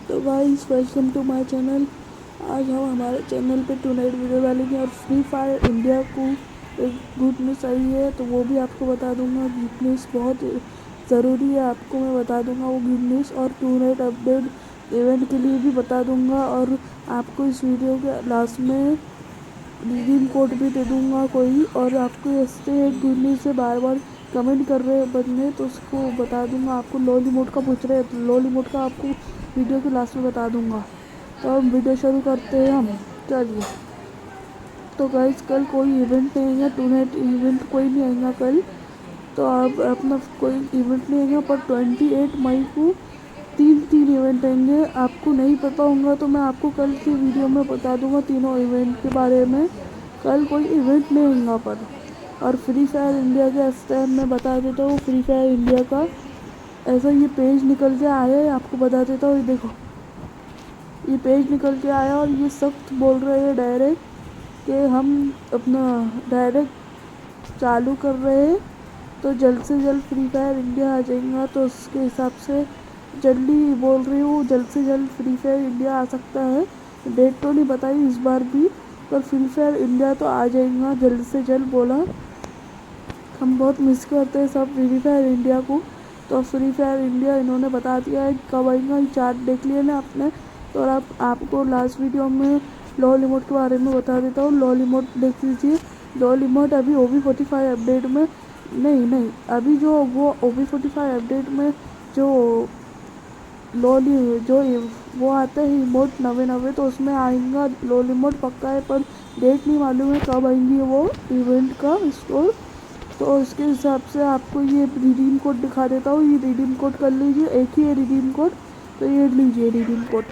तो guys welcome to my channel. आज हम हमारे चैनल पे टू नाइट वीडियो डालेंगे और फ्री फायर इंडिया को एक गुड न्यूज़ आई है तो वो भी आपको बता दूंगा। गुड न्यूज़ बहुत ज़रूरी है, आपको मैं बता दूंगा वो गुड न्यूज़, और टू नाइट अपडेट इवेंट के लिए भी बता दूंगा। और आपको इस वीडियो के लास्ट में रिडीम कोड भी दे दूंगा कोई। और आपको ऐसे गुड न्यूज़ से बार बार कमेंट कर रहे हैं बंदे तो उसको बता दूंगा। आपको लॉली मोड का पूछ रहे हैं तो लॉली मोड का आपको वीडियो के लास्ट में बता दूंगा। तो अब वीडियो शुरू करते हैं हम। चलिए, तो गाइस कल कोई इवेंट नहीं आएगा, टू नाइट इवेंट कोई नहीं आएगा कल। तो आप अपना कोई इवेंट नहीं आएगा, पर 28 मई को तीन इवेंट आएंगे। आपको नहीं पता होगा तो मैं आपको कल की वीडियो में बता दूंगा तीनों इवेंट के बारे में। कल कोई इवेंट नहीं आएगा पर। और फ्री फायर इंडिया के इस टाइम मैं बता देता हूँ। फ्री फायर इंडिया का ऐसा ये पेज निकल के आया है, आपको बता देता हूँ। ये देखो, ये पेज निकल के आया और ये सख्त बोल रहे हैं डायरेक्ट कि हम अपना डायरेक्ट चालू कर रहे हैं तो जल्द से जल्द फ्री फायर इंडिया आ जाएगा। तो उसके हिसाब से जल्दी बोल रही हूँ, जल्द से जल्द फ्री फायर इंडिया आ सकता है। डेट तो नहीं बताई इस बार भी, पर फ्री फायर इंडिया तो आ जाएगा जल्द से जल्द बोला। हम बहुत मिस करते हैं सब फ्री फायर इंडिया को। तो फ्री फायर इंडिया इन्होंने बता दिया है कब आएगा। ये चार्ट देख लिया ना आपने। तो और आपको लास्ट वीडियो में लॉल इमोट के बारे में बता देता हूँ। लॉल इमोट देख लीजिए। लॉल इमोट अभी OB45 अपडेट में नहीं अभी जो वो OB45 अपडेट में जो लॉली जो वो आता है इमोट 99, तो उसमें आएगा लॉल इमोट पक्का है, पर डेट नहीं मालूम है कब आएंगी वो इवेंट का स्टोर। तो इसके हिसाब से आपको ये रिडीम कोड दिखा देता हूँ। ये रिडीम कोड कर लीजिए, एक ही है रिडीम कोड, तो ये लीजिए रिडीम कोड।